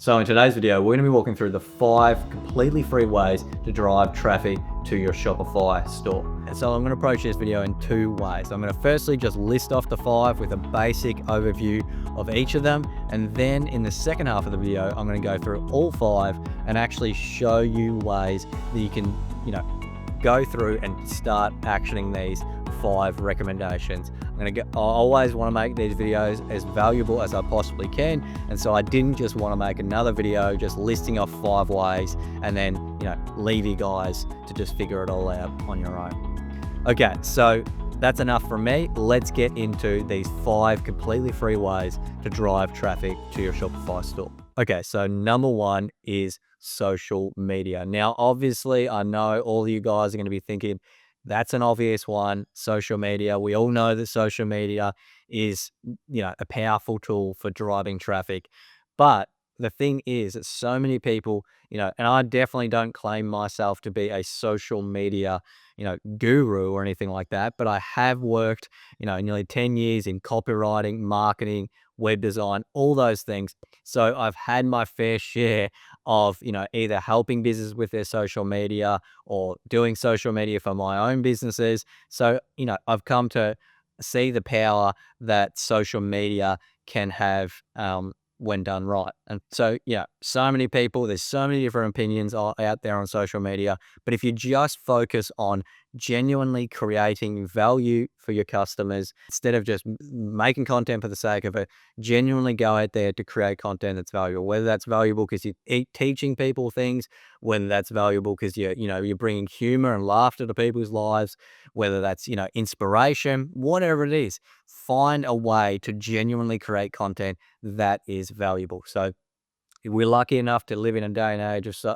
So in today's video, we're going to be walking through the 5 completely free ways to drive traffic to your Shopify store. And so I'm going to approach this video in 2 ways. I'm going to firstly just list off the 5 with a basic overview of each of them. And then in the second half of the video, I'm going to go through all 5 and actually show you ways that you can, go through and start actioning these 5 recommendations. I always want to make these videos as valuable as I possibly can, and so I didn't just want to make another video just listing off 5 ways and then leave you guys to just figure it all out on your own. Okay, so that's enough from me. Let's get into these 5 completely free ways to drive traffic to your Shopify store. Okay, so number 1 is social media. Now, obviously, I know all of you guys are going to be thinking, that's an obvious one, social media. We all know that social media is, a powerful tool for driving traffic. But the thing is that so many people, and I definitely don't claim myself to be a social media, guru or anything like that, but I have worked, nearly 10 years in copywriting, marketing, web design, all those things. So I've had my fair share of, either helping businesses with their social media or doing social media for my own businesses. So, I've come to see the power that social media can have when done right. And so, so many people, there's so many different opinions out there on social media. But if you just focus on genuinely creating value for your customers, instead of just making content for the sake of it, genuinely go out there to create content that's valuable, whether that's valuable because you're teaching people things, whether that's valuable because you're bringing humor and laughter to people's lives, whether that's, inspiration, whatever it is, find a way to genuinely create content that is valuable. So we're lucky enough to live in a day and age of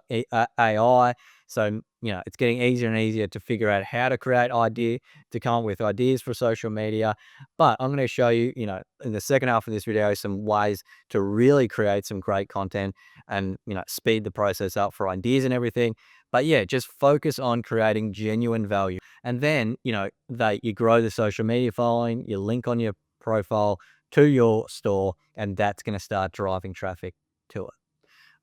AI. So, it's getting easier and easier to figure out how to to come up with ideas for social media. But I'm going to show you, in the second half of this video, some ways to really create some great content and, speed the process up for ideas and everything. But yeah, just focus on creating genuine value. And then, you grow the social media following, you link on your profile to your store, and that's going to start driving traffic to it.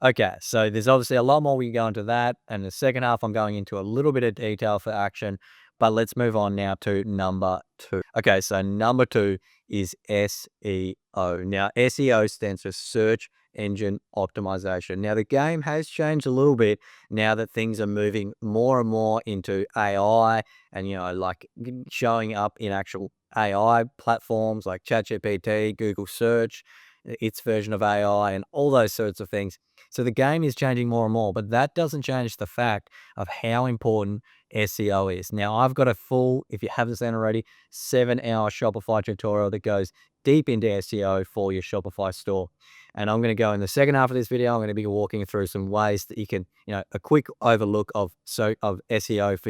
Okay, so there's obviously a lot more we can go into that. And the second half, I'm going into a little bit of detail for action, but let's move on now to number 2. Okay, so number 2 is SEO. Now, SEO stands for search engine optimization. Now, the game has changed a little bit now that things are moving more and more into AI and, like showing up in actual AI platforms like ChatGPT, Google Search, its version of AI, and all those sorts of things. So the game is changing more and more, but that doesn't change the fact of how important SEO is. Now, I've got a full, if you haven't seen already, 7-hour Shopify tutorial that goes deep into SEO for your Shopify store. And I'm going to go in the second half of this video, I'm going to be walking through some ways that you can, a quick overlook of SEO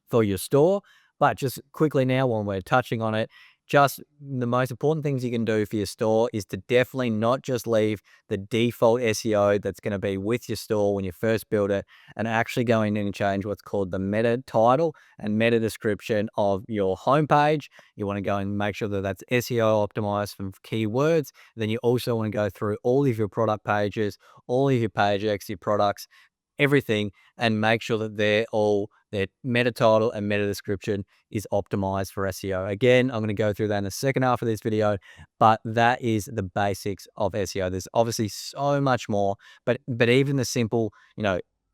for your store. But just quickly now, when we're touching on it, just the most important things you can do for your store is to definitely not just leave the default SEO that's going to be with your store when you first build it, and actually go in and change what's called the meta title and meta description of your homepage. You want to go and make sure that that's SEO optimized from keywords. Then you also want to go through all of your product pages, all of your page X, your products, everything, and make sure that their meta title and meta description is optimized for SEO. Again, I'm going to go through that in the second half of this video, but that is the basics of SEO. There's obviously so much more, but even the simple,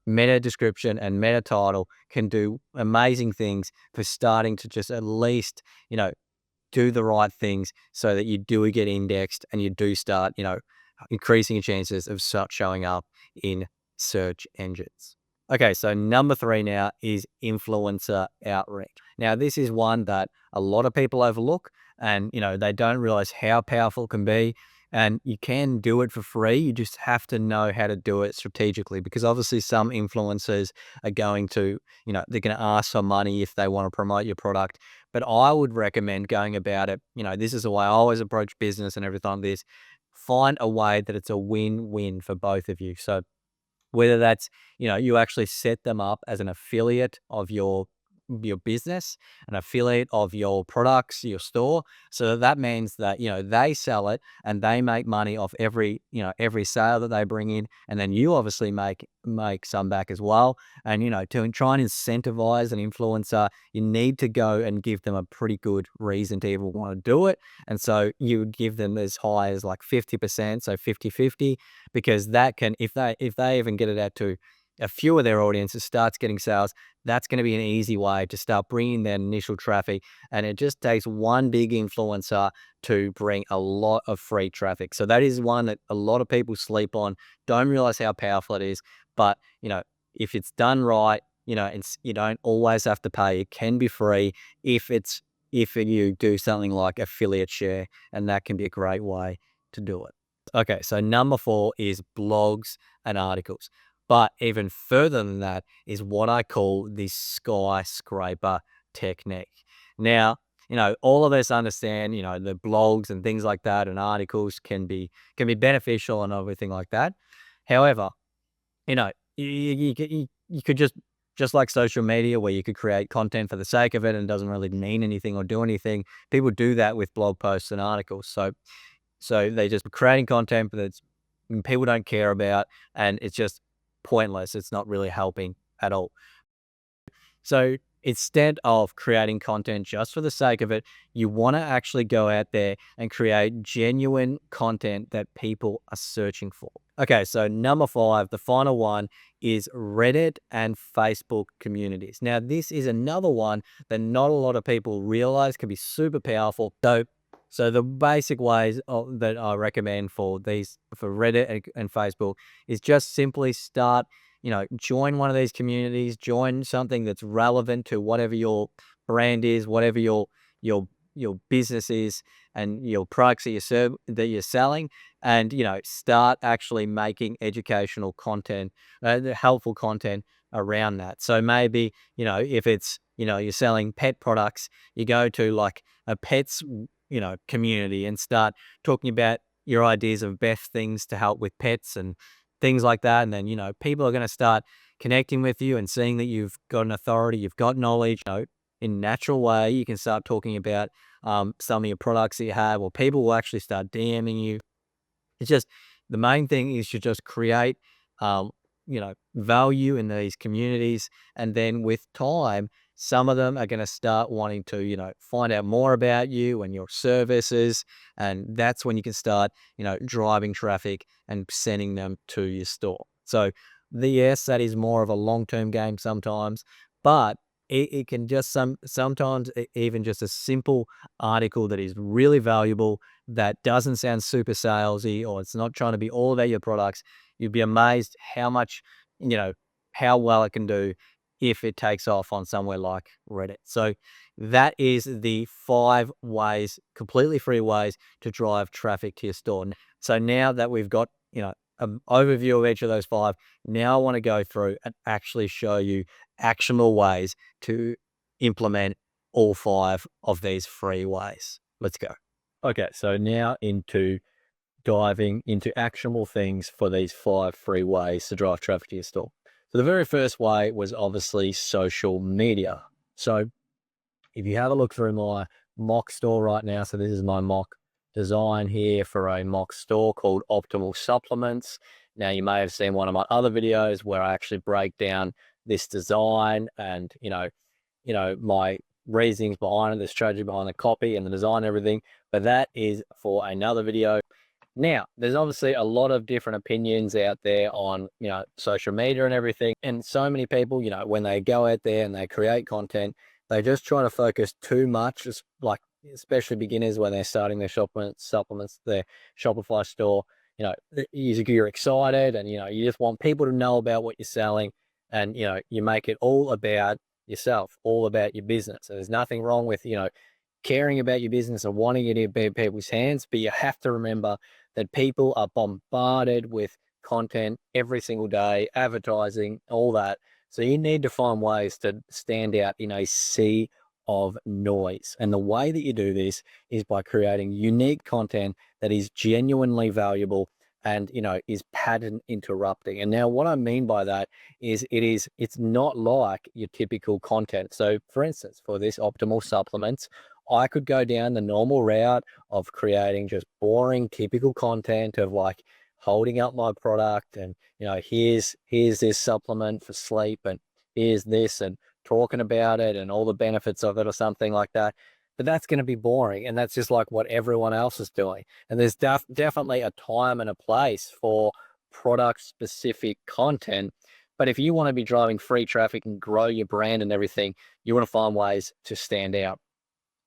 meta description and meta title can do amazing things for starting to just at least, do the right things so that you do get indexed and you do start, increasing your chances of showing up in search engines. Okay, so number 3 now is influencer outreach. Now, this is one that a lot of people overlook, and they don't realize how powerful it can be. And you can do it for free. You just have to know how to do it strategically, because obviously some influencers are going to, they're going to ask for money if they want to promote your product. But I would recommend going about it. This is the way I always approach business and everything like this. Find a way that it's a win-win for both of you. So whether that's, you actually set them up as an affiliate of your your business, an affiliate of your products, your store. So that means that, they sell it and they make money off every sale that they bring in. And then you obviously make some back as well. And, to try and incentivize an influencer, you need to go and give them a pretty good reason to even want to do it. And so you would give them as high as like 50%, so 50-50, because that can, if they even get it out to a few of their audiences, starts getting sales, that's going to be an easy way to start bringing that initial traffic. And it just takes one big influencer to bring a lot of free traffic. So that is one that a lot of people sleep on, don't realize how powerful it is. But, if it's done right, you don't always have to pay. It can be free if you do something like affiliate share, and that can be a great way to do it. Okay, so number 4 is blogs and articles. But even further than that is what I call the skyscraper technique. Now, all of us understand, the blogs and things like that and articles can be beneficial and everything like that. However, you could just like social media, where you could create content for the sake of it and doesn't really mean anything or do anything. People do that with blog posts and articles. So they just creating content that people don't care about, and it's just pointless. It's not really helping at all. So instead of creating content just for the sake of it, you want to actually go out there and create genuine content that people are searching for. Okay, so number 5, the final one, is Reddit and Facebook communities. Now, this is another one that not a lot of people realize can be super powerful. So the basic ways that I recommend for Reddit and Facebook is just simply start, join one of these communities, join something that's relevant to whatever your brand is, whatever your business is, and your products that you're selling, and start actually making educational content, helpful content around that. So maybe if it's you're selling pet products, you go to like a pets community and start talking about your ideas of best things to help with pets and things like that. And then, people are going to start connecting with you and seeing that you've got an authority, you've got knowledge, in natural way. You can start talking about some of your products that you have, or people will actually start DMing you. It's just, the main thing is to just create, value in these communities. And then with time, some of them are going to start wanting to, find out more about you and your services. And that's when you can start, driving traffic and sending them to your store. So yes, that is more of a long-term game sometimes, but it can just sometimes even just a simple article that is really valuable, that doesn't sound super salesy, or it's not trying to be all about your products. You'd be amazed how much, how well it can do if it takes off on somewhere like Reddit. So that is the 5 ways, completely free ways, to drive traffic to your store. So now that we've got, an overview of each of those 5, now I want to go through and actually show you actionable ways to implement all 5 of these free ways. Let's go. Okay, so now into diving into actionable things for these 5 free ways to drive traffic to your store. So the very first way was obviously social media. So if you have a look through my mock store right now, so this is my mock design here for a mock store called Optimal Supplements. Now, you may have seen one of my other videos where I actually break down this design and, my reasonings behind it, the strategy behind the copy and the design and everything, but that is for another video. Now, there's obviously a lot of different opinions out there on, social media and everything. And so many people, when they go out there and they create content, they just try to focus too much, especially beginners when they're starting their supplements, their Shopify store. You're excited and, you just want people to know about what you're selling, and, you make it all about yourself, all about your business. So there's nothing wrong with, caring about your business and wanting it to be in people's hands, but you have to remember that people are bombarded with content every single day, advertising, all that. So you need to find ways to stand out in a sea of noise. And the way that you do this is by creating unique content that is genuinely valuable and, is pattern interrupting. And now what I mean by that is it's not like your typical content. So for instance, for this optimal supplements, I could go down the normal route of creating just boring, typical content of like holding up my product and, here's this supplement for sleep and here's this, and talking about it and all the benefits of it or something like that. But that's going to be boring. And that's just like what everyone else is doing. And there's definitely a time and a place for product specific content. But if you want to be driving free traffic and grow your brand and everything, you want to find ways to stand out.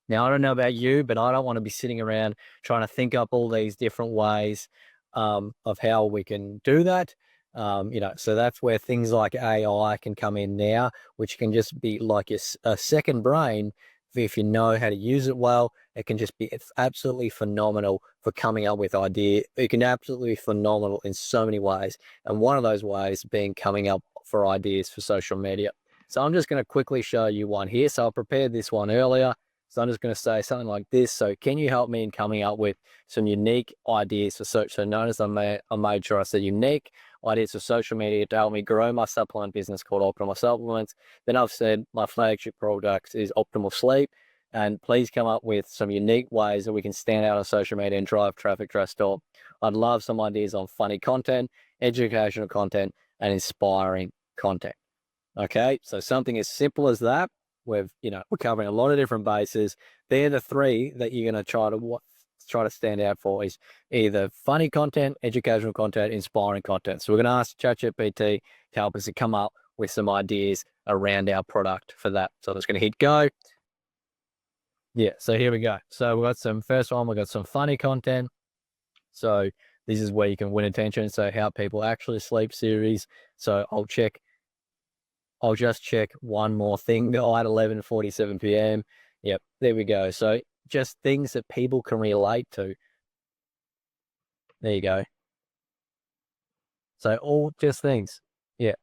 Now, I don't know about you, but I don't want to be sitting around trying to think up all these different ways of how we can do that. So that's where things like AI can come in now, which can just be like a second brain. If you know how to use it well, it's absolutely phenomenal for coming up with ideas. It can absolutely be phenomenal in so many ways. And one of those ways being coming up for ideas for social media. So I'm just going to quickly show you one here. So I prepared this one earlier. So I'm just going to say something like this. So can you help me in coming up with some unique ideas for search? So notice I made sure I said unique ideas for social media to help me grow my supplement business called Optimal Supplements. Then I've said my flagship product is Optimal Sleep. And please come up with some unique ways that we can stand out on social media and drive traffic to our store. I'd love some ideas on funny content, educational content, and inspiring content. Okay, so something as simple as that. We're covering a lot of different bases. They're the three that you're going to try to stand out for, is either funny content, educational content, inspiring content. So we're going to ask ChatGPT to help us to come up with some ideas around our product for that. So I'm just going to hit go. Yeah, so here we go. So we've got we've got some funny content. So this is where you can win attention. So how people actually sleep series. So I'll just check one more thing at 11:47 p.m. Yep, there we go. So just things that people can relate to. There you go. So all just things. Yeah.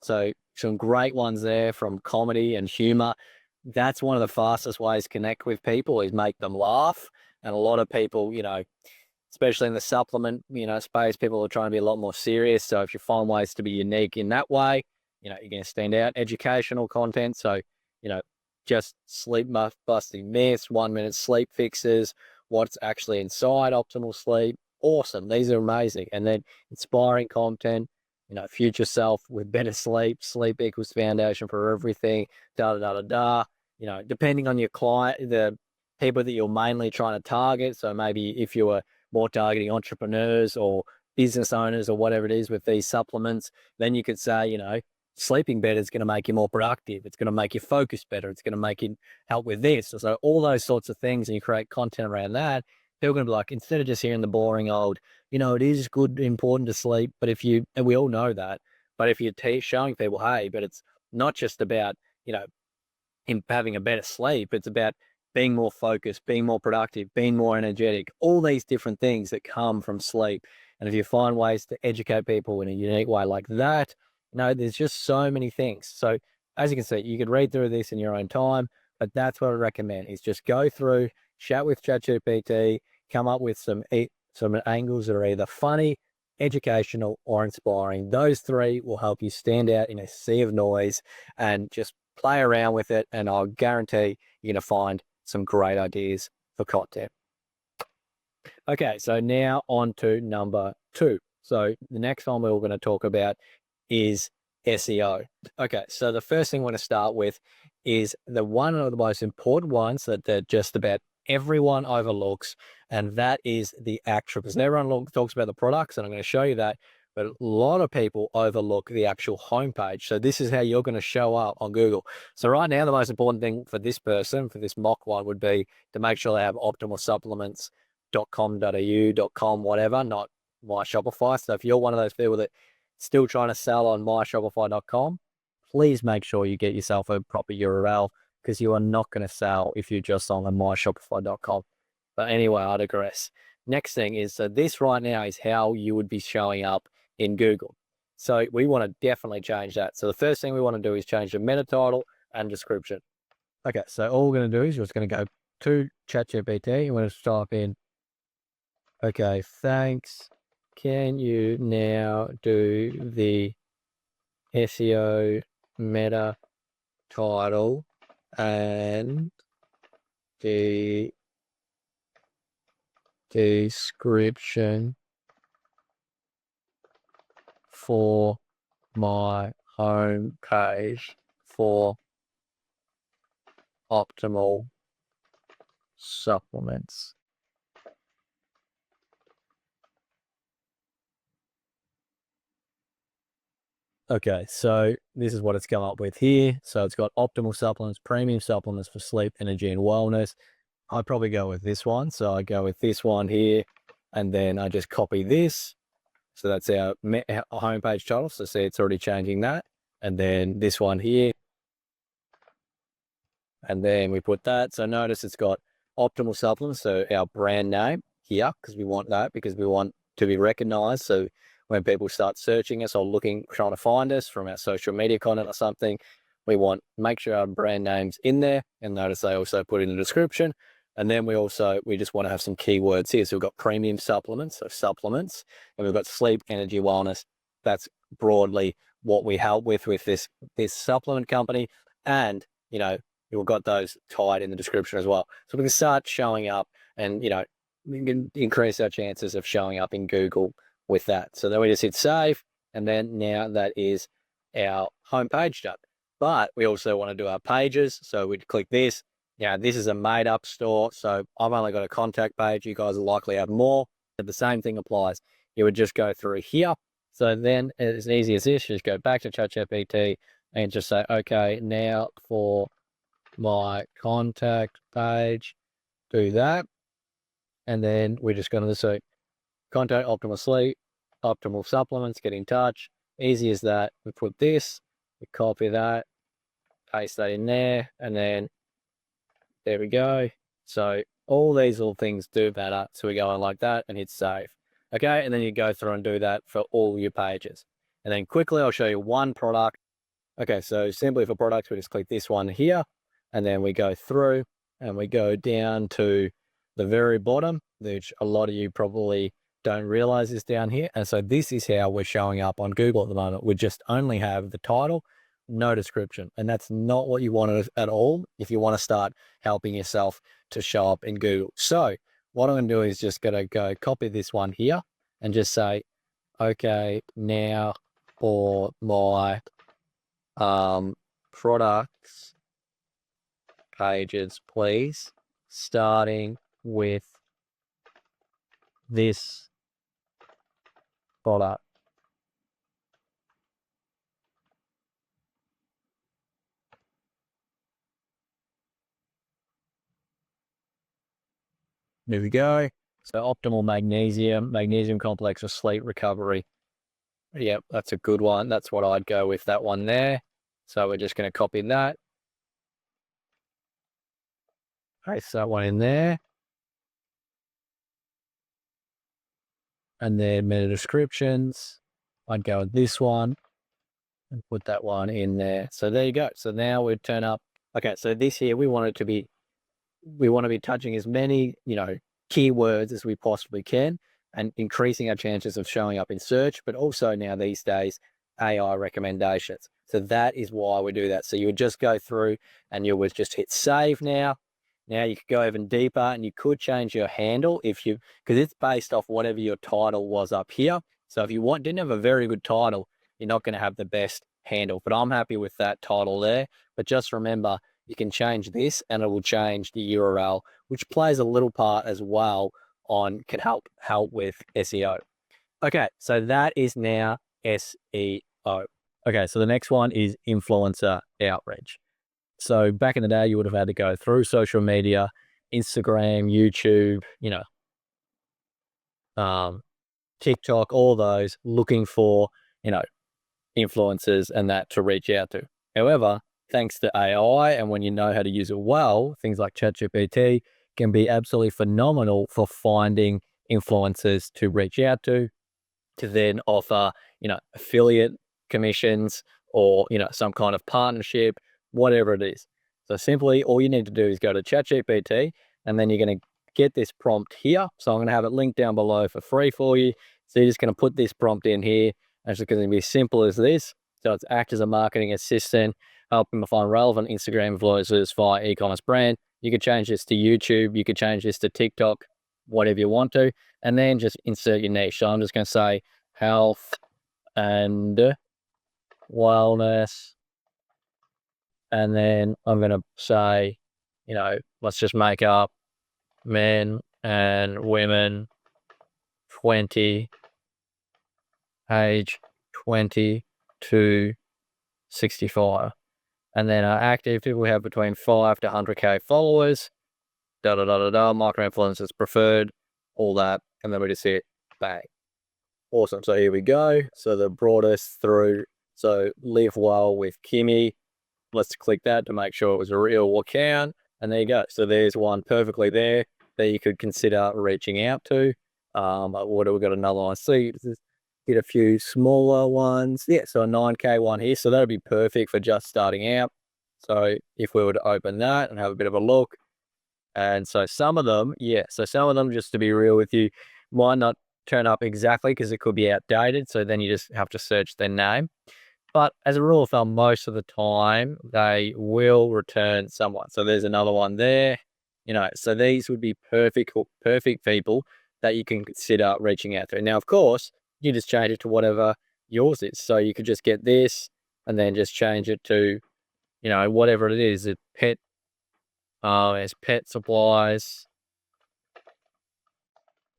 So some great ones there from comedy and humor. That's one of the fastest ways to connect with people, is make them laugh. And a lot of people, especially in the supplement, space, people are trying to be a lot more serious. So if you find ways to be unique in that way, you're going to stand out. Educational content. So, just sleep busting myths, 1 minute sleep fixes, what's actually inside optimal sleep. Awesome. These are amazing. And then inspiring content, future self with better sleep. Sleep equals foundation for everything. Depending on your client, the people that you're mainly trying to target. So maybe if you were more targeting entrepreneurs or business owners or whatever it is with these supplements, then you could say, sleeping better is going to make you more productive. It's going to make you focus better. It's going to make you help with this. So all those sorts of things, and you create content around that, people are going to be like, instead of just hearing the boring old, it is good, important to sleep. But and we all know that, but if you're showing people, hey, but it's not just about, him having a better sleep. It's about being more focused, being more productive, being more energetic, all these different things that come from sleep. And if you find ways to educate people in a unique way like that, there's just so many things. So as you can see, you could read through this in your own time, but that's what I recommend, is just go through, chat with ChatGPT, come up with some angles that are either funny, educational, or inspiring. Those three will help you stand out in a sea of noise, and just play around with it. And I'll guarantee you're going to find some great ideas for content. Okay, so now on to number 2. So the next one we're going to talk about is SEO. Okay, so the first thing we're going to start with is one of the most important ones that just about everyone overlooks, and that is the attributes. And everyone talks about the products, and I'm going to show you that, but a lot of people overlook the actual homepage. So this is how you're going to show up on Google. So right now, the most important thing for this person, for this mock one, would be to make sure they have optimalsupplements.com.au, whatever, not My Shopify. So if you're one of those people that still trying to sell on myshopify.com, please make sure you get yourself a proper URL, because you are not going to sell if you're just on myshopify.com. But anyway, I digress. Next thing is, so this right now is how you would be showing up in Google. So we want to definitely change that. So the first thing we want to do is change the meta title and description. Okay, so all we're going to do is we're just going to go to ChatGPT and we're going to type in Okay, thanks. Can you now do the SEO meta title and the description for my home page for optimal supplements? Okay, so this is what it's come up with here. So it's got optimal supplements, premium supplements for sleep, energy, and wellness. I'd probably go with this one. So I go with this one here, and then I just copy this. So that's our homepage title. So see, it's already changing that. And then this one here, and then we put that. So notice it's got optimal supplements, so our brand name here, because we want that, because we want to be recognized. So when people start searching us or looking, trying to find us from our social media content or something, we want make sure our brand name's in there. And notice they also put in the description. And then we just want to have some keywords here. So we've got premium supplements, so supplements, and we've got sleep, energy, wellness. That's broadly what we help with this supplement company. And, we've got those tied in the description as well. So we can start showing up and, we can increase our chances of showing up in Google with that. So then we just hit save. And then now that is our homepage done. But we also want to do our pages. So we'd click this. This is a made up store. So I've only got a contact page. You guys will likely have more. But the same thing applies. You would just go through here. So then it's as easy as this. Just go back to ChatGPT and just say, okay, now for my contact page, do that. And then we're just going to say contact optimal sleep, optimal supplements, get in touch. Easy as that. We put this, we copy that, paste that in there, and then there we go. So all these little things do matter. So we go on like that and hit save. Okay, and then you go through and do that for all your pages. And then quickly I'll show you one product. Okay, so simply for products, we just click this one here, and then we go through and we go down to the very bottom, which a lot of you probably don't realize is down here. And so this is how we're showing up on Google at the moment. We just only have the title, no description. And that's not what you want at all if you want to start helping yourself to show up in Google. So what I'm going to do is just going to go copy this one here and just say, okay, now for my products pages, please, starting with this product. There we go. So optimal magnesium complex for sleep recovery. Yep, that's a good one. That's what I'd go with, that one there. So we're just going to copy that. Paste that one in there. And then meta descriptions. I'd go with this one and put that one in there. So there you go. So now we turn up. Okay, so this here, we want to be touching as many, keywords as we possibly can and increasing our chances of showing up in search, but also now these days, AI recommendations. So that is why we do that. So you would just go through and you would just hit save now. Now you could go even deeper and you could change your handle because it's based off whatever your title was up here. So if you didn't have a very good title, you're not going to have the best handle, but I'm happy with that title there. But just remember, you can change this and it will change the URL, which plays a little part as well can help with SEO. Okay, so that is now SEO. Okay, so the next one is influencer outreach. So back in the day, you would have had to go through social media, Instagram, YouTube, TikTok, all those, looking for, influencers and that to reach out to. However, thanks to AI and when you know how to use it well, things like ChatGPT can be absolutely phenomenal for finding influencers to reach out to then offer, affiliate commissions or, some kind of partnership, whatever it is. So simply all you need to do is go to ChatGPT and then you're going to get this prompt here. So I'm going to have it linked down below for free for you. So you're just going to put this prompt in here. And it's going to be as simple as this. So it's act as a marketing assistant, helping them find relevant Instagram influencers via e-commerce brand. You could change this to YouTube. You could change this to TikTok, whatever you want to, and then just insert your niche. So I'm just going to say health and wellness. And then I'm going to say, let's just make up men and women 20, age 20 to 65. And then our active people have between 5 to 100K followers, micro influencers preferred, all that. And then we just hit bang. Awesome. So here we go. So the brought us through. So live well with Kimmy. Let's click that to make sure it was a real account. And there you go. So there's one perfectly there that you could consider reaching out to. What do we got another one? See, get a few smaller ones. Yeah, so a 9K one here. So that would be perfect for just starting out. So if we were to open that and have a bit of a look. And so some of them, just to be real with you, might not turn up exactly because it could be outdated. So then you just have to search their name. But as a rule of thumb, most of the time they will return someone. So there's another one there, so these would be perfect people that you can consider reaching out to. Now, of course, you just change it to whatever yours is. So you could just get this and then just change it to, whatever it is, as pet supplies,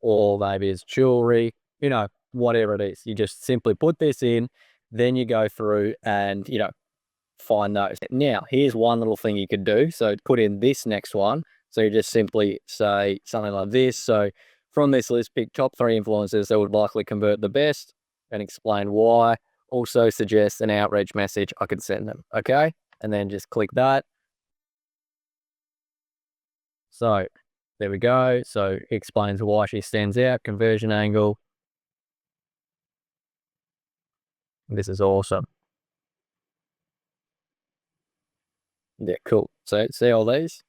or maybe it's jewelry, whatever it is. You just simply put this in, then you go through and, find those. Now, here's one little thing you could do. So put in this next one. So you just simply say something like this. So from this list, pick top 3 influencers that would likely convert the best and explain why. Also suggest an outreach message I could send them. Okay. And then just click that. So there we go. So it explains why she stands out, conversion angle. This is awesome. Yeah, cool. So see all these?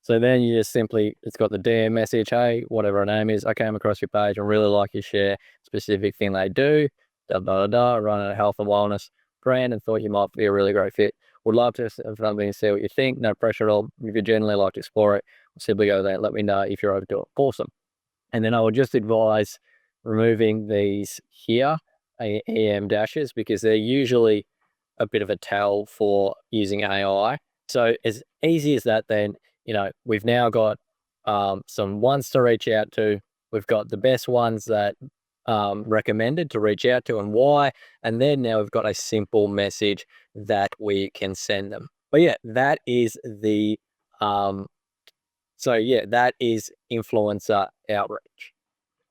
So then you just simply, it's got the DM message, hey, whatever her name is, I came across your page and really like you share specific thing they do, run a health and wellness brand and thought you might be a really great fit. Would love to have something and see what you think. No pressure at all. If you generally like to explore it, simply go there and let me know if you're open to it. Awesome. And then I would just advise removing these here, EM dashes, because they're usually a bit of a tell for using AI. So as easy as that, then, we've now got some ones to reach out to. We've got the best ones that recommended to reach out to and why. And then now we've got a simple message that we can send them. But yeah, that is the, that is influencer outreach.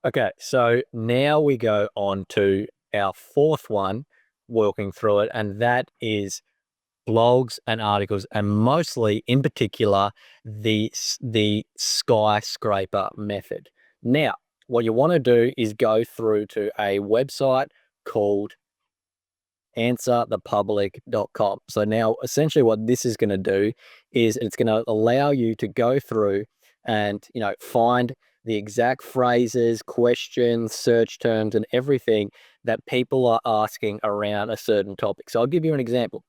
Okay, so now we go on to our fourth one, walking through it, and that is blogs and articles, and mostly in particular the Skyscraper method. Now, what you want to do is go through to a website called answerthepublic.com. So now essentially what this is going to do is it's going to allow you to go through and, find the exact phrases, questions, search terms, and everything that people are asking around a certain topic. So I'll give you an example.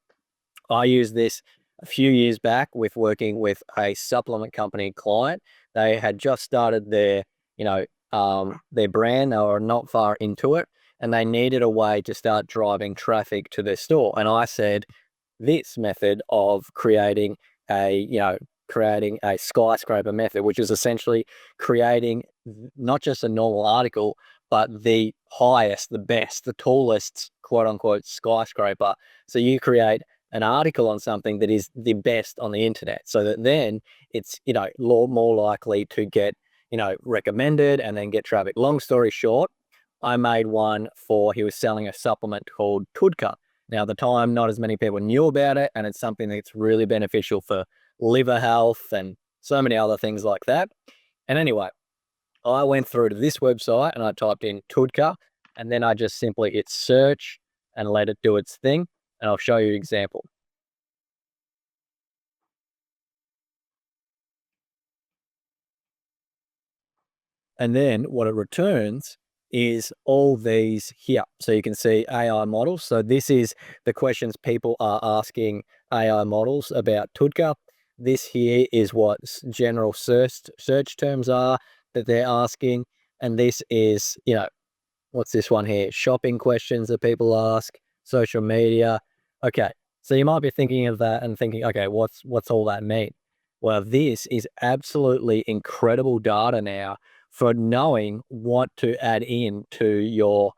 I used this a few years back with working with a supplement company client. They had just started their brand. They were not far into it, and they needed a way to start driving traffic to their store. And I said, this method of creating a skyscraper method, which is essentially creating not just a normal article, but the highest, the best, the tallest, quote unquote, skyscraper. So you create an article on something that is the best on the internet, so that then it's, more likely to get, recommended and then get traffic. Long story short, I made one he was selling a supplement called Tudka. Now, at the time, not as many people knew about it, and it's something that's really beneficial for liver health and so many other things like that. And anyway, I went through to this website and I typed in Tudka, and then I just simply hit search and let it do its thing. And I'll show you an example. And then what it returns is all these here. So you can see AI models. So this is the questions people are asking AI models about TUDCA. This here is what general search terms are that they're asking. And this is, what's this one here? Shopping questions that people ask, social media. Okay, so you might be thinking of that and thinking, okay, what's all that mean? Well, this is absolutely incredible data now for knowing what to add in to your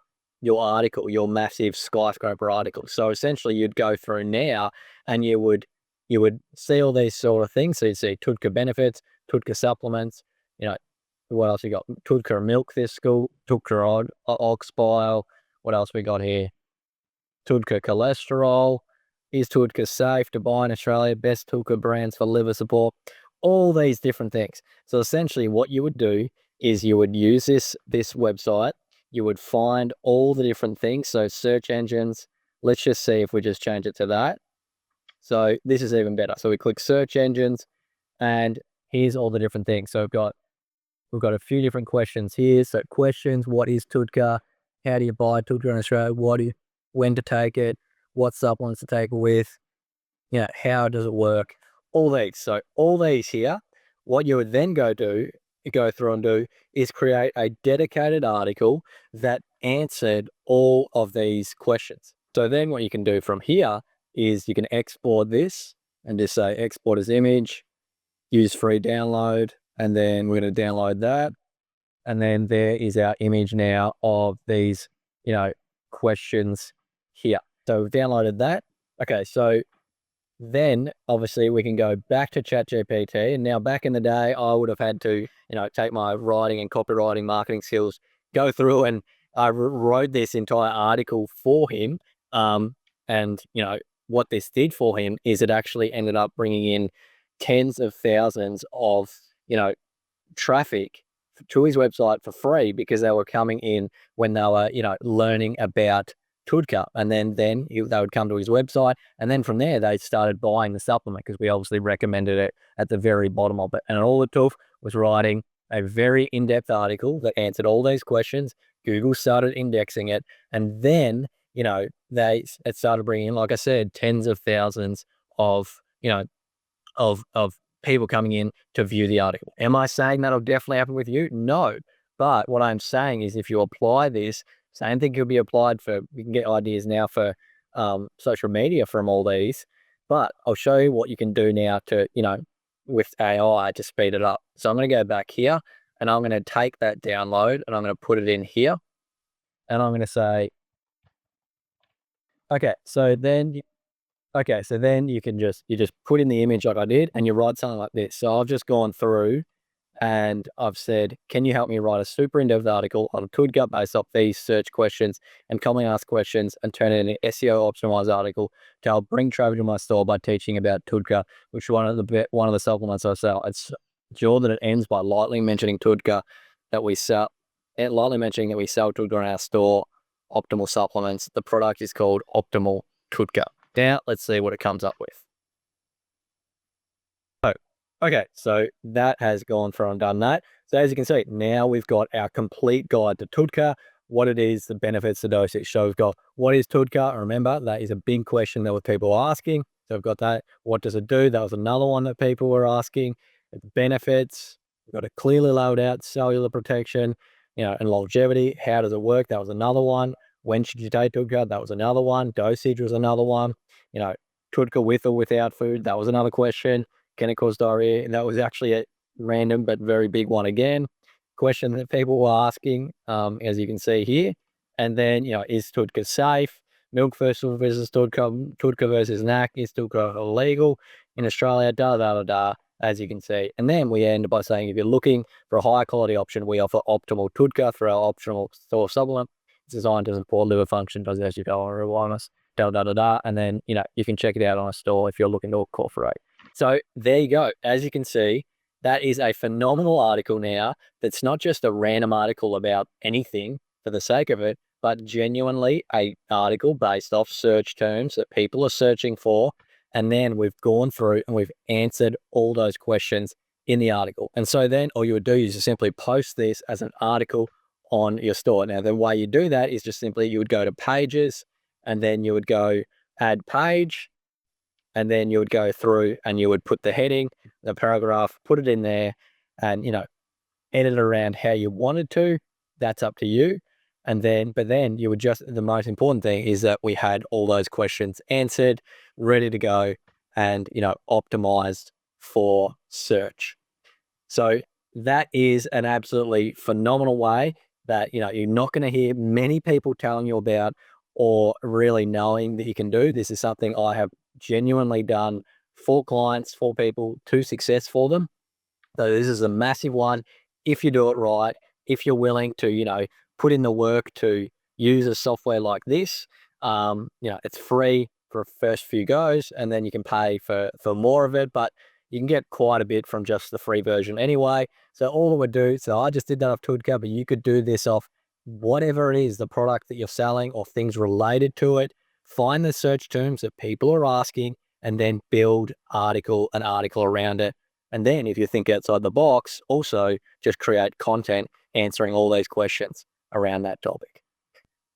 article, your massive skyscraper article. So essentially, you'd go through now and you would see all these sort of things. So you'd see TUDCA benefits, TUDCA supplements, what else we got? TUDCA milk this school, TUDCA ox bile. What else we got here? TUDCA cholesterol. Is TUDCA safe to buy in Australia? Best TUDCA brands for liver support. All these different things. So essentially what you would do is you would use this website. You would find all the different things. So search engines. Let's just see if we just change it to that. So this is even better. So we click search engines and here's all the different things. So we've got a few different questions here. So questions, what is TUDCA? How do you buy TUDCA in Australia? When to take it? What supplements to take it with? How does it work? All these. So all these here, what you would then go through and do is create a dedicated article that answered all of these questions. So then what you can do from here is you can export this and just say export as image, use free download, and then we're going to download that. And then there is our image now of these, questions here. So we've downloaded that. Okay, so then obviously we can go back to ChatGPT. And now back in the day, I would have had to, take my writing and copywriting marketing skills, go through and I wrote this entire article for him. And, what this did for him is it actually ended up bringing in tens of thousands of, traffic to his website for free because they were coming in when they were, learning about TUDCA. And then they would come to his website. And then from there, they started buying the supplement because we obviously recommended it at the very bottom of it. And all it took was writing a very in-depth article that answered all these questions. Google started indexing it. And then, it started bringing in, like I said, tens of thousands of, of people coming in to view the article. Am I saying that'll definitely happen with you? No. But what I'm saying is if you apply this, same thing could be applied for, we can get ideas now for social media from all these, but I'll show you what you can do now to, with AI to speed it up. So I'm going to go back here and I'm going to take that download and I'm going to put it in here and I'm going to say, okay, so then you can just put in the image like I did and you write something like this. So I've just gone through and I've said, can you help me write a super in-depth article on TUDCA based off these search questions and commonly asked questions and turn it into an SEO optimized article to help bring traffic to my store by teaching about TUDCA, which is one of the supplements I sell. It's sure that it ends by lightly mentioning TUDCA that we sell, TUDCA in our store, Optimal Supplements. The product is called Optimal TUDCA. Now, let's see what it comes up with. Oh, okay, so that has gone through and done that. So as you can see, now we've got our complete guide to TUDCA, what it is, the benefits, the dosage. So we've got what is TUDCA? Remember, that is a big question that people are asking. So we've got that. What does it do? That was another one that people were asking. Its benefits. We've got a clearly laid out cellular protection, and longevity. How does it work? That was another one. When should you take TUDCA? That was another one. Dosage was another one. TUDCA with or without food. That was another question. Can it cause diarrhea? And that was actually a random but very big one again. Question that people were asking, as you can see here. And then, is TUDCA safe? Milk versus TUDCA versus NAC. Is TUDCA illegal in Australia? As you can see. And then we end by saying, if you're looking for a higher quality option, we offer Optimal TUDCA through our optional store supplement. It's designed to support liver function, does as you go on wellness, and then, you can check it out on a store if you're looking to incorporate. So there you go. As you can see, that is a phenomenal article now. That's not just a random article about anything for the sake of it, but genuinely a article based off search terms that people are searching for. And then we've gone through and we've answered all those questions in the article. And so then all you would do is just simply post this as an article on your store. Now, the way you do that is just simply you would go to pages, and then you would go add page, and then you would go through and you would put the heading, the paragraph, put it in there, and edit it around how you wanted to. That's up to you. But then you would just, the most important thing is that we had all those questions answered, ready to go, and optimized for search. So that is an absolutely phenomenal way that you're not going to hear many people telling you about or really knowing that you can do. This is something I have genuinely done for clients, for people, to success for them. So this is a massive one. If you do it right, if you're willing to, put in the work to use a software like this, it's free for first few goes, and then you can pay for more of it, but you can get quite a bit from just the free version anyway. So all it would do, so I just did that off Toodka, but you could do this off whatever it is, the product that you're selling or things related to it. Find the search terms that people are asking, and then build an article around it. And then if you think outside the box, also just create content answering all these questions around that topic.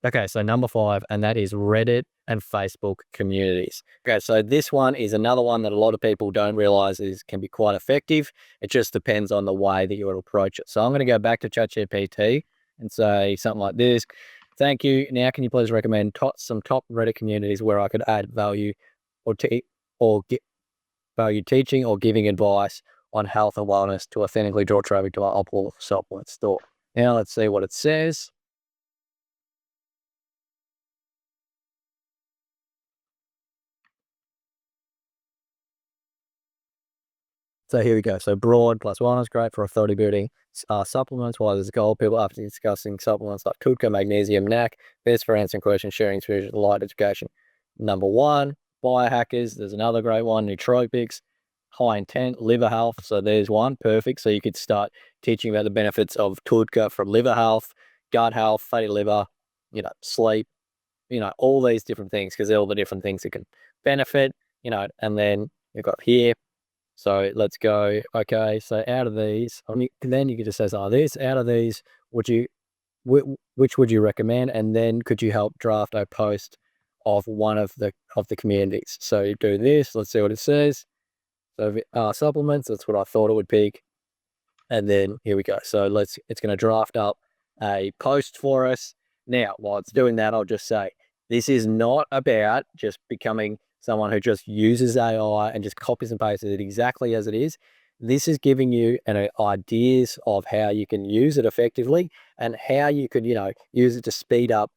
Okay, so number 5, and that is Reddit and Facebook communities. Okay, so this one is another one that a lot of people don't realize can be quite effective. It just depends on the way that you would approach it. So I'm going to go back to ChatGPT and say something like this. Thank you. Now, can you please recommend some top Reddit communities where I could add value or get value teaching or giving advice on health and wellness to authentically draw traffic to our Apple supplement store? Now let's see what it says. So here we go. So broad plus wellness, great for authority building. Supplements, why there's a goal. People after discussing supplements like Tutka, magnesium, NAC, best for answering questions, sharing experience, light education. Number 1, biohackers. There's another great one, nootropics, high intent, liver health. So there's one, perfect. So you could start teaching about the benefits of Tutka from liver health, gut health, fatty liver, sleep, all these different things, because they're all the different things that can benefit, and then you've got here. So let's go. Okay, so out of these, then you could just say, this out of these, which would you recommend? And then could you help draft a post of one of the communities? So you do this. Let's see what it says. So supplements. That's what I thought it would pick. And then here we go. So it's going to draft up a post for us. Now, while it's doing that, I'll just say this is not about just becoming someone who just uses AI and just copies and pastes it exactly as it is. This is giving you ideas of how you can use it effectively and how you could, use it to speed up.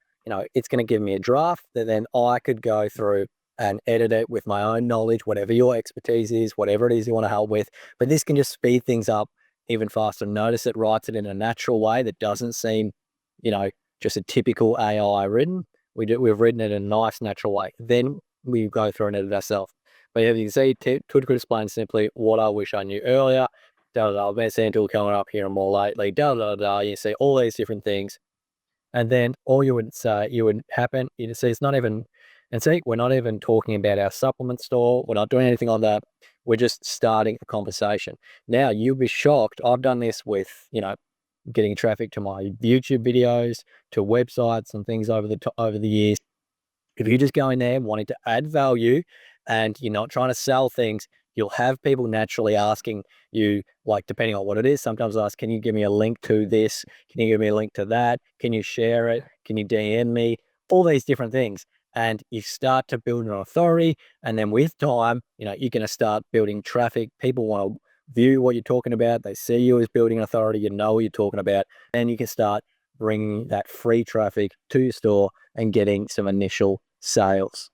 It's going to give me a draft that then I could go through and edit it with my own knowledge, whatever your expertise is, whatever it is you want to help with. But this can just speed things up even faster. Notice it writes it in a natural way that doesn't seem, just a typical AI written. We've written it in a nice, natural way. Then we go through and edit ourselves. But as you can see, Tudor explains simply what I wish I knew earlier. Best tool coming up here and more lately. You see all these different things. And then all you would say, you'd see it's not even, and see, we're not even talking about our supplement store. We're not doing anything on that. We're just starting a conversation. Now, you'll be shocked. I've done this with, getting traffic to my YouTube videos, to websites and things over the years. If you just go in there wanting to add value and you're not trying to sell things, you'll have people naturally asking you, like, depending on what it is, sometimes ask, can you give me a link to this? Can you give me a link to that? Can you share it? Can you DM me? All these different things. And you start to build an authority. And then with time, you're going to start building traffic. People want to view what you're talking about. They see you as building authority. You know what you're talking about. Then you can start bringing that free traffic to your store and getting some initial sales.